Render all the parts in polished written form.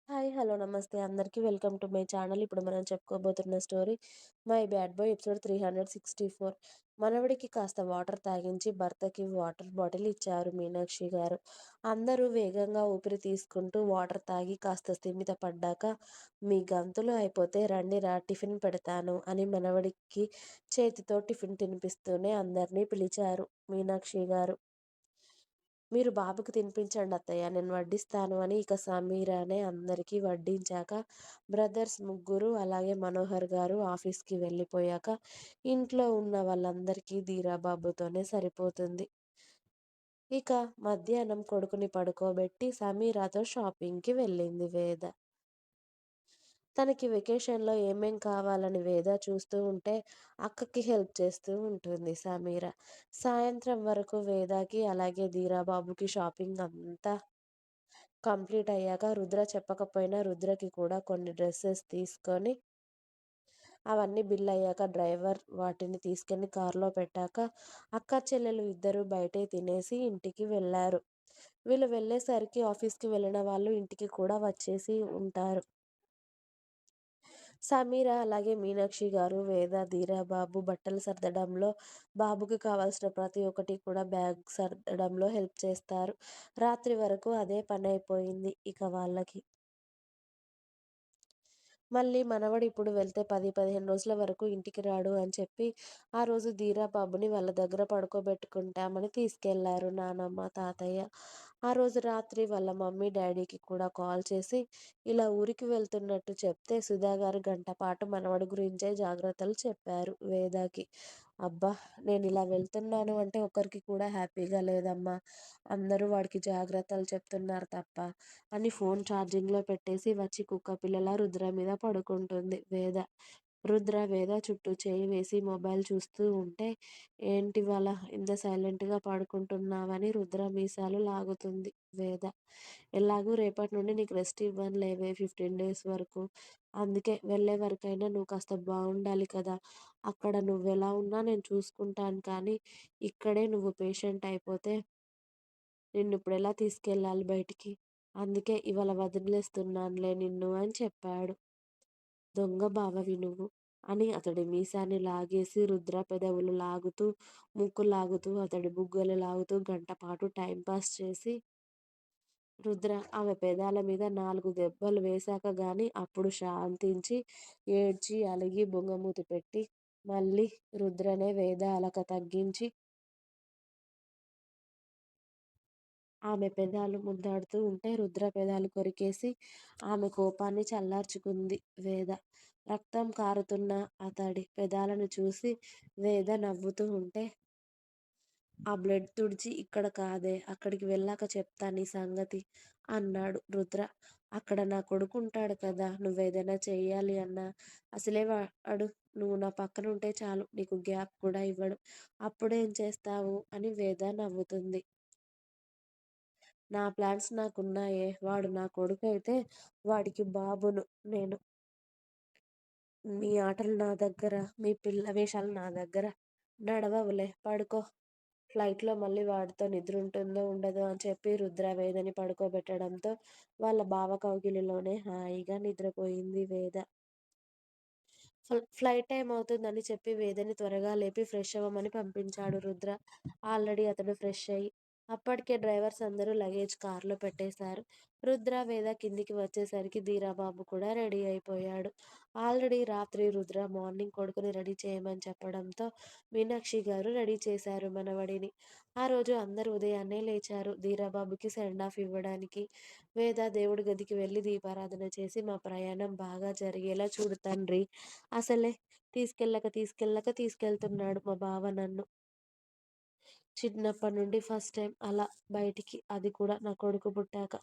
Hi. Hello. నమస్తే అందరికీ. Welcome to my channel. ఇప్పుడు మనం చెప్పుకోబోతున్న story 'my bad boy' episode 364. మనవడికి కాస్త వాటర్ తాగించి భర్తకి వాటర్ బాటిల్ ఇచ్చారు మీనాక్షి గారు. అందరూ వేగంగా ఊపిరి తీసుకుంటూ వాటర్ తాగి కాస్త స్థిమిత పడ్డాక, మీ గంతులు అయిపోతే రండిరా టిఫిన్ పెడతాను అని మనవడికి చేతితో టిఫిన్ తినిపిస్తూనే అందర్నీ పిలిచారు మీనాక్షి గారు. మీరు బాబుకి తినిపించండి అత్తయ్య, నేను వడ్డిస్తాను అని ఇక సమీరానే అందరికీ వడ్డించాక, బ్రదర్స్ ముగ్గురు అలాగే మనోహర్ గారు ఆఫీస్కి వెళ్ళిపోయాక ఇంట్లో ఉన్న వాళ్ళందరికీ ధీరాబాబుతోనే సరిపోతుంది. ఇక మధ్యాహ్నం కొడుకుని పడుకోబెట్టి సమీరాతో షాపింగ్కి వెళ్ళింది వేద. తనకి వెకేషన్‌లో ఏమేం కావాలని వేద చూస్తూ ఉంటే, అక్కకి హెల్ప్ చేస్తూ ఉంటుంది సమీర. సాయంత్రం వరకు వేదకి, అలాగే ధీరాబాబుకి షాపింగ్ అంతా కంప్లీట్ అయ్యాక, రుద్ర చెప్పకపోయినా రుద్రకి కూడా కొన్ని డ్రెసెస్ తీసుకొని, అవన్నీ బిల్ అయ్యాక డ్రైవర్ వాటిని తీసుకెళ్ళి కార్‌లో పెట్టాక, అక్కా చెల్లెలు ఇద్దరూ బయటే తినేసి ఇంటికి వెళ్లారు. వీళ్ళు వెళ్ళేసరికి ఆఫీస్‌కి వెళ్ళిన వాళ్ళు ఇంటికి కూడా వచ్చేసి ఉంటారు. సమీర, అలాగే మీనాక్షి గారు, వేద, ధీరాబాబు బట్టలు సర్దడంలో, బాబుకి కావాల్సిన ప్రతి ఒక్కటి కూడా బ్యాగ్ సర్దడంలో హెల్ప్ చేస్తారు. రాత్రి వరకు అదే పనైపోయింది ఇక వాళ్ళకి. మళ్ళీ మనవడు ఇప్పుడు వెళ్తే 10, 15 రోజుల వరకు ఇంటికి రాడు అని చెప్పి, ఆ రోజు ధీరాబాబుని వాళ్ళ దగ్గర పడుకోబెట్టుకుంటామని తీసుకెళ్లారు నానమ్మ, తాతయ్య. ఆ రోజు రాత్రి వాళ్ళ మమ్మీ, డ్యాడీకి కూడా కాల్ చేసి, ఇలా ఊరికి వెళ్తున్నట్టు చెప్తే సుధా గారు గంట పాటు మనవడి గురించే జాగ్రత్తలు చెప్పారు వేదాకి. అబ్బా! నేనిలా వెళ్తున్నాను అంటే ఒక్కరికి కూడా హ్యాపీగా లేదమ్మా. అందరూ వాడికి జాగ్రత్తలు చెప్తున్నారు తప్ప అని ఫోన్ ఛార్జింగ్‌లో పెట్టేసి వచ్చి కుక్కపిల్లలా రుద్ర మీద పడుకుంటుంది వేద. రుద్ర వేద చుట్టూ చేయి వేసి మొబైల్ చూస్తూ ఉంటే, ఏంటివాళ ఇంత సైలెంట్‌గా పడుకుంటున్నావని రుద్ర మీసాలు లాగుతుంది వేద. ఎలాగూ రేపటి నుండి నీకు రెస్ట్ ఇవ్వనులేవే 15 డేస్ వరకు. అందుకే వెళ్ళే వరకైనా నువ్వు కాస్త బావుండాలి కదా! అక్కడ నువ్వెలా ఉన్నా నేను చూసుకుంటాను కానీ, ఇక్కడే నువ్వు పేషెంట్ అయిపోతే నిన్నిప్పుడెలా తీసుకెళ్ళాలి బయటికి? అందుకే ఇవాళ వదిలేస్తున్నానులే నిన్ను అని చెప్పాడు. దొంగ బావవి నువ్వు అని అతడి మీసాన్ని లాగేసి రుద్ర పెదవులు లాగుతూ, ముక్కు లాగుతూ, అతడి బుగ్గలు లాగుతూ గంటపాటు టైం పాస్ చేసి, రుద్ర ఆమె పెదాల మీద 4 దెబ్బలు వేశాక గాని అప్పుడు శాంతించి, ఏడ్చి, అలిగి బుంగమూతి పెట్టి, మళ్ళీ రుద్రనే వేద అలక తగ్గించి ఆమె పెదాలు ముద్దాడుతూ ఉంటే రుద్ర పెదాలు కొరికేసి ఆమె కోపాన్ని చల్లార్చుకుంది వేద. రక్తం కారుతున్న అతడి పెదాలను చూసి వేద నవ్వుతూ ఉంటే, ఆ బ్లడ్ తుడిచి ఇక్కడ కాదే, అక్కడికి వెళ్ళాక చెప్తా నీ సంగతి అన్నాడు రుద్ర. అక్కడ నా కొడుకుంటాడు కదా, నువ్వేదైనా చెయ్యాలి అన్నా, అసలే వాడు నువ్వు నా పక్కన ఉంటే చాలు, నీకు గ్యాప్ కూడా ఇవ్వడు. అప్పుడేం చేస్తావు అని వేద నవ్వుతుంది. నా ప్లాన్స్ నాకున్నాయే. వాడు నా కొడుకైతే వాడికి బాబును నేను. మీ ఆటలు నా దగ్గర, మీ పిల్ల వేషాలు నా దగ్గర నడవవులే, పడుకో. ఫ్లైట్‌లో మళ్ళీ వాడితో నిద్రుంటుందో ఉండదో అని చెప్పి రుద్ర వేదని పడుకోబెట్టడంతో వాళ్ళ బావ కౌగిలిలోనే హాయిగా నిద్రపోయింది వేద. ఫ్లైట్ టైమ్ అవుతుందని చెప్పి వేదని త్వరగా లేపి ఫ్రెష్ అవ్వమని పంపించాడు రుద్ర. ఆల్రెడీ అతడు ఫ్రెష్ అయ్యి, అప్పటికే డ్రైవర్స్ అందరూ లగేజ్ కార్‌లో పెట్టేశారు. రుద్ర, వేద కిందికి వచ్చేసరికి ధీరాబాబు కూడా రెడీ అయిపోయాడు. ఆల్రెడీ రాత్రి రుద్ర మార్నింగ్ కొడుకుని రెడీ చేయమని చెప్పడంతో మీనాక్షి గారు రెడీ చేశారు మనవడిని. ఆ రోజు అందరూ ఉదయాన్నే లేచారు ధీరాబాబుకి సెండ్ ఆఫ్ ఇవ్వడానికి. వేద దేవుడి గదికి వెళ్లి దీపారాధన చేసి, మా ప్రయాణం బాగా జరిగేలా చూడు తండ్రి. అసలే తీసుకెళ్తున్నాడు మా బావ నన్ను. చిన్నప్పటి నుండి ఫస్ట్ టైం అలా బయటికి, అది కూడా నా కొడుకు పుట్టాక.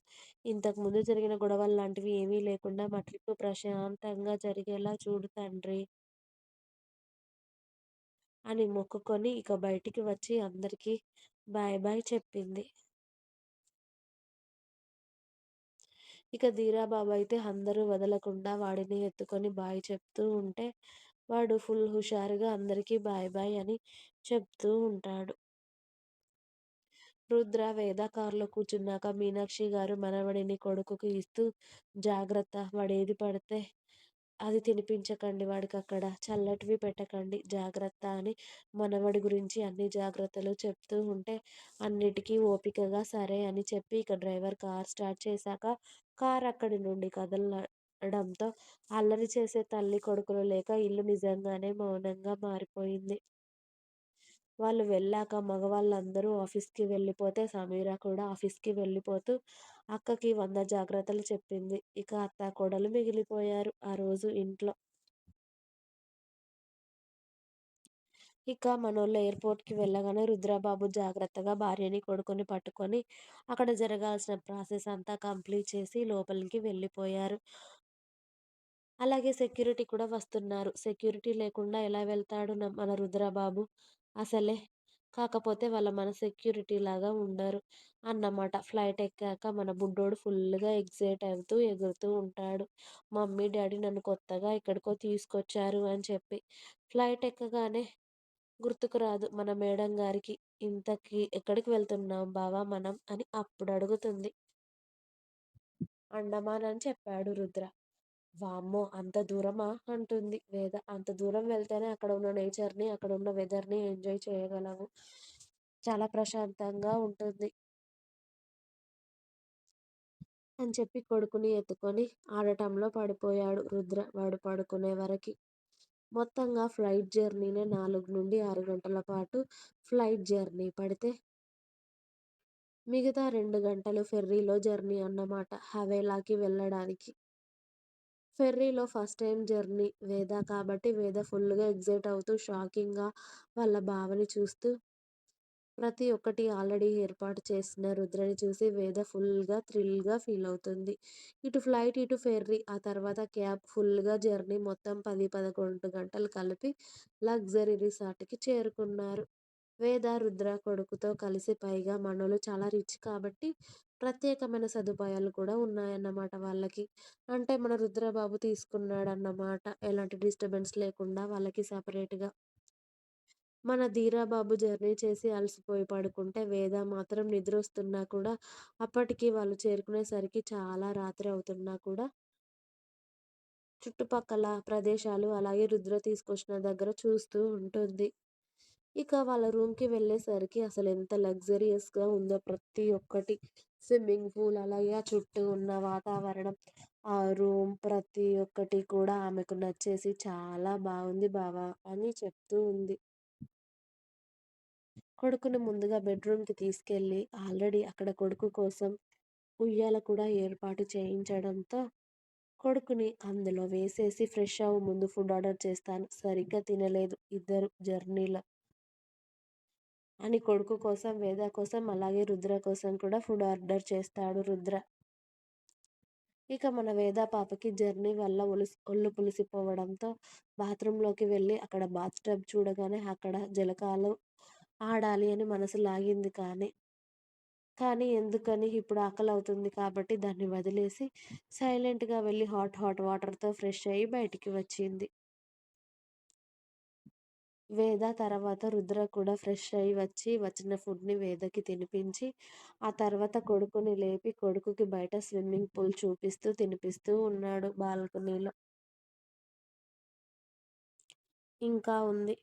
ఇంతకు ముందు జరిగిన గొడవల్లాంటివి ఏమీ లేకుండా మా ట్రిప్ ప్రశాంతంగా జరిగేలా చూడు తండ్రి అని మొక్కుకొని ఇక బయటికి వచ్చి అందరికీ బాయ్ బాయ్ చెప్పింది. ఇక ధీరాబాబు అయితే అందరూ వదలకుండా వాడిని ఎత్తుకొని బాయ్ చెప్తూ ఉంటే, వాడు ఫుల్ హుషారుగా అందరికీ బాయ్ బాయ్ అని చెప్తూ ఉంటాడు. రుద్ర, వేద కారులో కూర్చున్నాక మీనాక్షి గారు మనవడిని కొడుకుకి ఇస్తూ జాగ్రత్త వాడేది పడితే అది తినిపించకండి వాడికక్కడ. చల్లటివి పెట్టకండి జాగ్రత్త అని మనవడి గురించి అన్ని జాగ్రత్తలు చెప్తూ ఉంటే అన్నిటికీ ఓపికగా సరే అని చెప్పి ఇక డ్రైవర్ కార్ స్టార్ట్ చేశాక కార్ అక్కడి నుండి కదలడంతో అల్లరి చేసే తల్లి కొడుకులు లేక ఇల్లు నిజంగానే మౌనంగా మారిపోయింది. వాళ్ళు వెళ్ళాక మగవాళ్ళందరూ ఆఫీస్‌కి వెళ్ళిపోతే సమీర కూడా ఆఫీస్‌కి వెళ్ళిపోతూ అక్కకి 100 జాగ్రత్తలు చెప్పింది. ఇక అత్తాకోడలు మిగిలిపోయారు ఆ రోజు ఇంట్లో. ఇక మనోళ్ళు ఎయిర్‌పోర్ట్‌కి వెళ్ళగానే రుద్రబాబు జాగ్రత్తగా భార్యని, కొడుకుని పట్టుకొని అక్కడ జరగాల్సిన ప్రాసెస్ అంతా కంప్లీట్ చేసి లోపలికి వెళ్ళిపోయారు. అలాగే సెక్యూరిటీ కూడా వస్తున్నారు. సెక్యూరిటీ లేకుండా ఎలా వెళ్తాడు మన రుద్రబాబు అసలే. కాకపోతే మన సెక్యూరిటీలాగా ఉండరు అన్నమాట. ఫ్లైట్ ఎక్కాక మన బుడ్డోడు ఫుల్లుగా ఎక్సైట్ అవుతూ ఎగురుతూ ఉంటాడు. మమ్మీ, డ్యాడీ నన్ను కొత్తగా ఎక్కడికో తీసుకొచ్చారు అని చెప్పి. ఫ్లైట్ ఎక్కగానే గుర్తుకు రాదు మన మేడం గారికి. ఇంతకీ ఎక్కడికి వెళ్తున్నాం బావ మనం అని అప్పుడు అడుగుతుంది. అండమాన్ అని చెప్పాడు రుద్ర. వామ్మో! అంత దూరమా? అంటుంది వేద. అంత దూరం వెళ్తేనే అక్కడ ఉన్న నేచర్‌ని, అక్కడ ఉన్న వెదర్‌ని ఎంజాయ్ చేయగలము. చాలా ప్రశాంతంగా ఉంటుంది అని చెప్పి కొడుకుని ఎత్తుకొని ఆడటంలో పడిపోయాడు రుద్ర వాడు పడుకునే వరకి. మొత్తంగా ఫ్లైట్ జర్నీనే 4-6 గంటల పాటు ఫ్లైట్ జర్నీ పడితే, మిగతా 2 గంటలు ఫెర్రీలో జర్నీ అన్నమాట హవేలాకి వెళ్ళడానికి. ఫెర్రీలో ఫస్ట్ టైమ్ జర్నీ వేద కాబట్టి వేద ఫుల్లుగా ఎక్సైట్ అవుతూ షాకింగ్‌గా వాళ్ళ బావని చూస్తూ ప్రతి ఒక్కటి ఆల్రెడీ ఏర్పాటు చేసిన రుద్రని చూసి వేద ఫుల్‌గా థ్రిల్‌గా ఫీలవుతుంది. ఇటు ఫ్లైట్, ఇటు ఫెర్రీ, ఆ తర్వాత క్యాబ్ ఫుల్‌గా జర్నీ మొత్తం 10, 11 గంటలు కలిపి లగ్జరీ రిసార్ట్‌కి చేరుకున్నారు. వేద, రుద్ర కొడుకుతో కలిసి పైగా మనోళ్ళు చాలా రిచ్ కాబట్టి ప్రత్యేకమైన సదుపాయాలు కూడా ఉన్నాయన్నమాట వాళ్ళకి. అంటే మన రుద్రబాబు తీసుకున్నాడన్నమాట. ఎలాంటి డిస్టర్బెన్స్ లేకుండా వాళ్ళకి సెపరేట్‌గా. మన ధీరాబాబు జర్నీ చేసి అలసిపోయి పడుకుంటే వేద మాత్రం నిద్రొస్తున్నా కూడా అప్పటికి వాళ్ళు చేరుకునేసరికి చాలా రాత్రి అవుతున్నా కూడా చుట్టుపక్కల ప్రదేశాలు అలాగే రుద్ర తీసుకొచ్చిన దగ్గర చూస్తూ ఉంటుంది. ఇక వాళ్ళ రూమ్‌కి వెళ్ళేసరికి అసలెంత లగ్జరియస్‌గా ఉందో ప్రతి ఒక్కటి. స్విమ్మింగ్ పూల్ అలాగే ఆ చుట్టూ ఉన్న వాతావరణం, ఆ రూమ్ ప్రతి ఒక్కటి కూడా ఆమెకు నచ్చేసి చాలా బావుంది బావ అని చెప్తూ ఉంది. కొడుకుని ముందుగా బెడ్‌రూమ్‌కి తీసుకెళ్ళి ఆల్రెడీ అక్కడ కొడుకు కోసం ఉయ్యాల కూడా ఏర్పాటు చేయించడంతో కొడుకుని అందులో వేసేసి ఫ్రెష్ అవ్వు ముందు ఫుడ్ ఆర్డర్ చేస్తాను. సరిగ్గా తినలేదు ఇద్దరు జర్నీలో అని కొడుకు కోసం, వేద కోసం అలాగే రుద్ర కోసం కూడా ఫుడ్ ఆర్డర్ చేస్తాడు రుద్ర. ఇక మన వేద పాపకి జర్నీ వల్ల ఒళ్ళు పులిసిపోవడంతో బాత్రూంలోకి వెళ్ళి అక్కడ బాత్ టబ్ చూడగానే అక్కడ జలకాలు ఆడాలి అని మనసు లాగింది కానీ ఎందుకని ఇప్పుడు ఆకలవుతుంది కాబట్టి దాన్ని వదిలేసి సైలెంట్‌గా వెళ్ళి హాట్ వాటర్‌తో ఫ్రెష్ అయ్యి బయటికి వచ్చింది. వేద తర్వాత రుద్ర కూడా ఫ్రెష్ అయ్యి వచ్చి వచ్చిన ఫుడ్‌ని వేదకి తినిపించి, ఆ తర్వాత కొడుకుని లేపి కొడుకుకి బయట స్విమ్మింగ్ పూల్ చూపిస్తూ తినిపిస్తూ ఉన్నాడు బాల్కనీలో. ఇంకా ఉంది.